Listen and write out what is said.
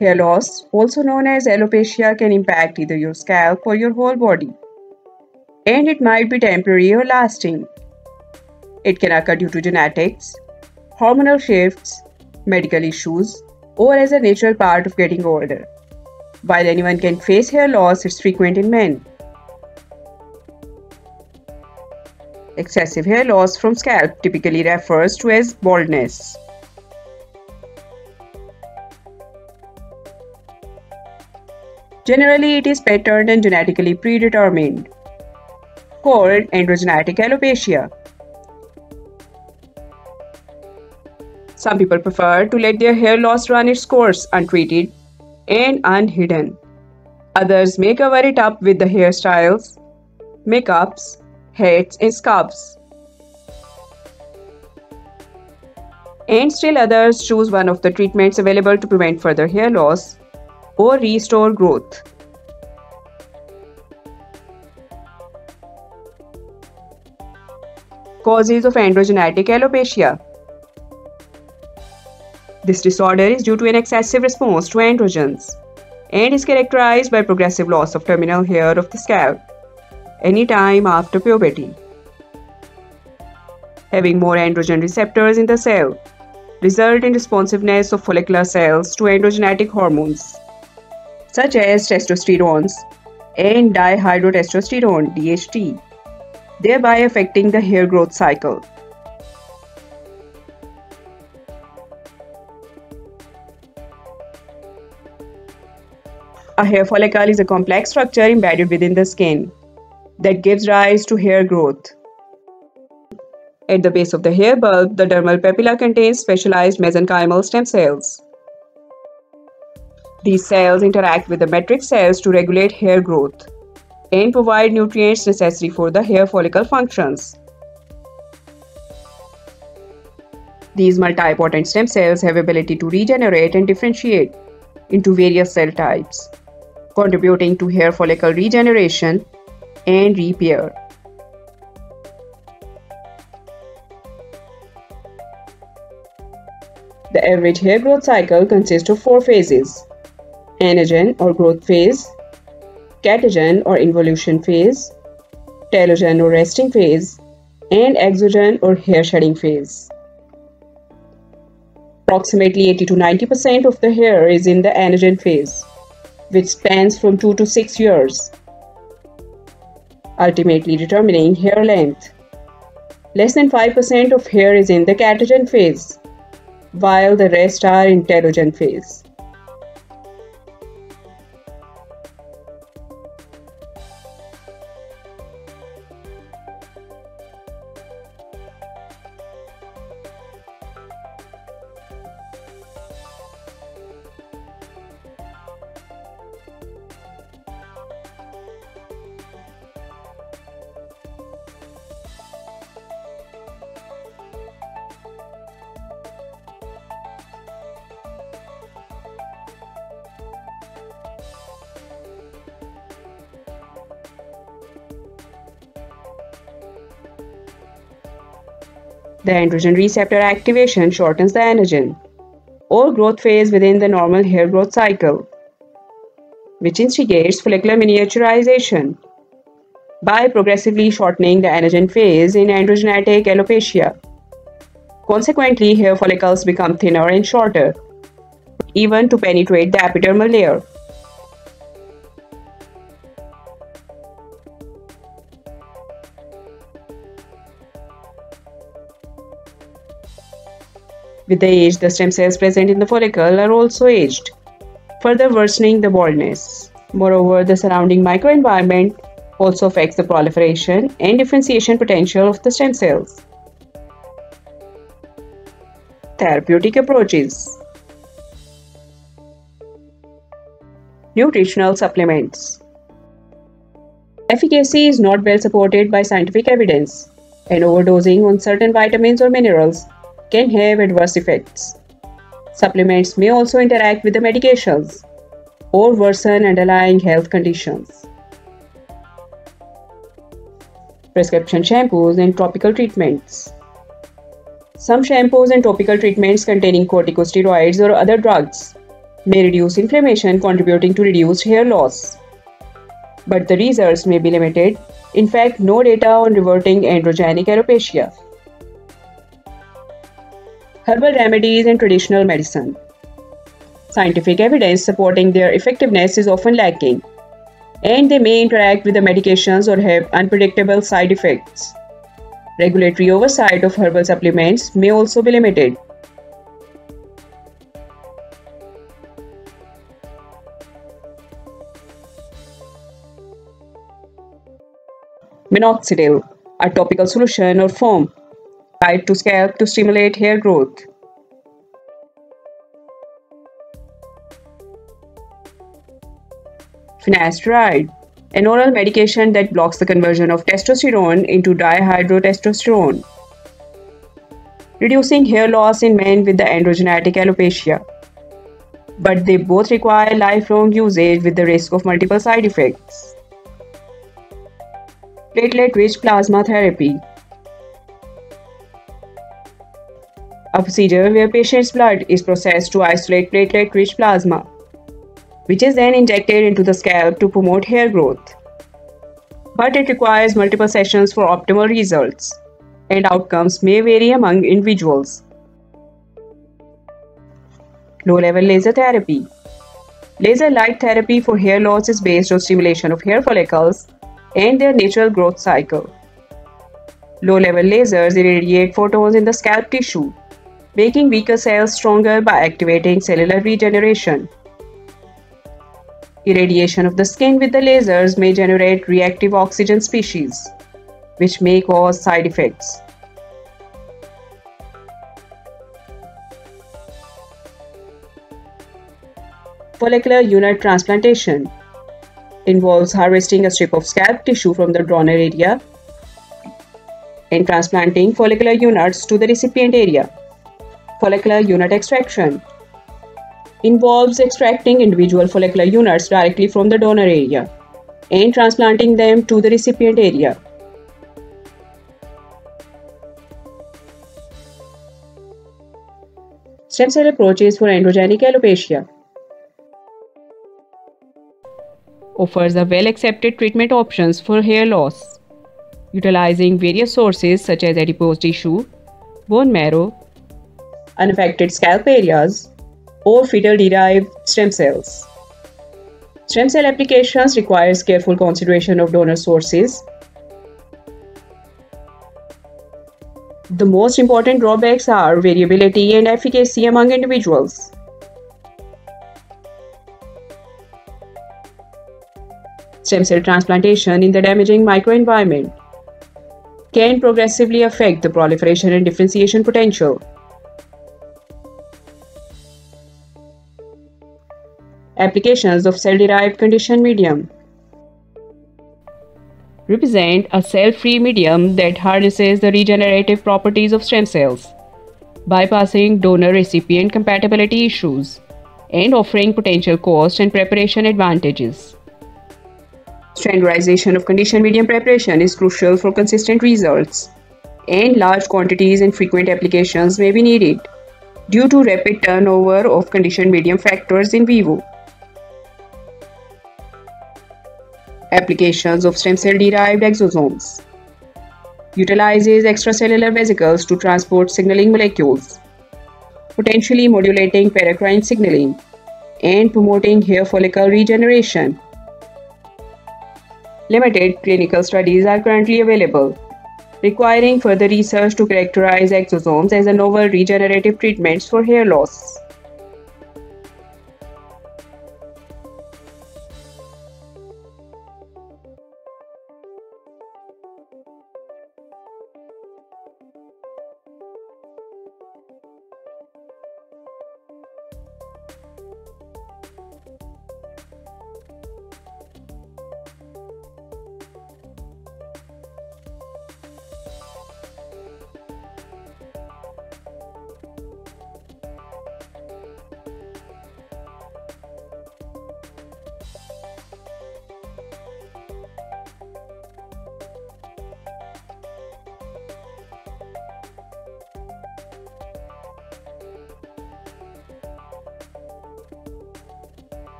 Hair loss, also known as alopecia, can impact either your scalp or your whole body, and it might be temporary or lasting. It can occur due to genetics, hormonal shifts, medical issues, or as a natural part of getting older. While anyone can face hair loss, it's frequent in men. Excessive hair loss from scalp typically refers to as baldness. Generally, it is patterned and genetically predetermined, called androgenic alopecia. Some people prefer to let their hair loss run its course untreated and unhidden. Others may cover it up with the hairstyles, makeups, hats, and scarves. And still others choose one of the treatments available to prevent further hair loss or restore growth. Causes of androgenic alopecia. This disorder is due to an excessive response to androgens and is characterized by progressive loss of terminal hair of the scalp anytime after puberty. Having more androgen receptors in the cell result in responsiveness of follicular cells to androgenic hormones such as testosterone and dihydrotestosterone (DHT), thereby affecting the hair growth cycle. A hair follicle is a complex structure embedded within the skin that gives rise to hair growth. At the base of the hair bulb, the dermal papilla contains specialized mesenchymal stem cells. These cells interact with the matrix cells to regulate hair growth and provide nutrients necessary for the hair follicle functions. These multipotent stem cells have ability to regenerate and differentiate into various cell types, contributing to hair follicle regeneration and repair. The average hair growth cycle consists of 4 phases: anagen or growth phase, catagen or involution phase, telogen or resting phase, and exogen or hair shedding phase. Approximately 80 to 90% of the hair is in the anagen phase, which spans from 2 to 6 years, ultimately determining hair length. Less than 5% of hair is in the catagen phase, while the rest are in telogen phase. The androgen receptor activation shortens the anagen or growth phase within the normal hair growth cycle, which instigates follicular miniaturization by progressively shortening the anagen phase in androgenic alopecia. Consequently, hair follicles become thinner and shorter, even to penetrate the epidermal layer. With the age, the stem cells present in the follicle are also aged, further worsening the baldness. Moreover, the surrounding microenvironment also affects the proliferation and differentiation potential of the stem cells. Therapeutic approaches. Nutritional supplements. Efficacy is not well supported by scientific evidence, and overdosing on certain vitamins or minerals can have adverse effects. Supplements may also interact with the medications or worsen underlying health conditions. Prescription shampoos and topical treatments. Some shampoos and topical treatments containing corticosteroids or other drugs may reduce inflammation, contributing to reduced hair loss. But the results may be limited. In fact, no data on reverting androgenic alopecia. Herbal remedies and traditional medicine. Scientific evidence supporting their effectiveness is often lacking, and they may interact with the medications or have unpredictable side effects. Regulatory oversight of herbal supplements may also be limited. Minoxidil, a topical solution or foam applied to scalp to stimulate hair growth. Finasteride, an oral medication that blocks the conversion of testosterone into dihydrotestosterone, reducing hair loss in men with the androgenetic alopecia. But they both require lifelong usage with the risk of multiple side effects. Platelet-rich plasma therapy, a procedure where patient's blood is processed to isolate platelet-rich plasma, which is then injected into the scalp to promote hair growth. But it requires multiple sessions for optimal results, and outcomes may vary among individuals. Low-level laser therapy. Laser light therapy for hair loss is based on stimulation of hair follicles and their natural growth cycle. Low-level lasers irradiate photons in the scalp tissue, making weaker cells stronger by activating cellular regeneration. Irradiation of the skin with the lasers may generate reactive oxygen species, which may cause side effects. Follicular unit transplantation involves harvesting a strip of scalp tissue from the donor area and transplanting follicular units to the recipient area. Follicular unit extraction involves extracting individual follicular units directly from the donor area and transplanting them to the recipient area. Stem cell approaches for androgenic alopecia offers a well-accepted treatment options for hair loss, utilizing various sources such as adipose tissue, bone marrow, unaffected scalp areas, or fetal-derived stem cells. Stem cell applications requires careful consideration of donor sources. The most important drawbacks are variability and efficacy among individuals. Stem cell transplantation in the damaging microenvironment can progressively affect the proliferation and differentiation potential. Applications of cell-derived conditioned medium represent a cell-free medium that harnesses the regenerative properties of stem cells, bypassing donor-recipient compatibility issues and offering potential cost and preparation advantages. Standardization of conditioned medium preparation is crucial for consistent results, and large quantities and frequent applications may be needed due to rapid turnover of conditioned medium factors in vivo. Applications of stem cell-derived exosomes utilizes extracellular vesicles to transport signaling molecules, potentially modulating paracrine signaling and promoting hair follicle regeneration. Limited clinical studies are currently available, requiring further research to characterize exosomes as a novel regenerative treatments for hair loss.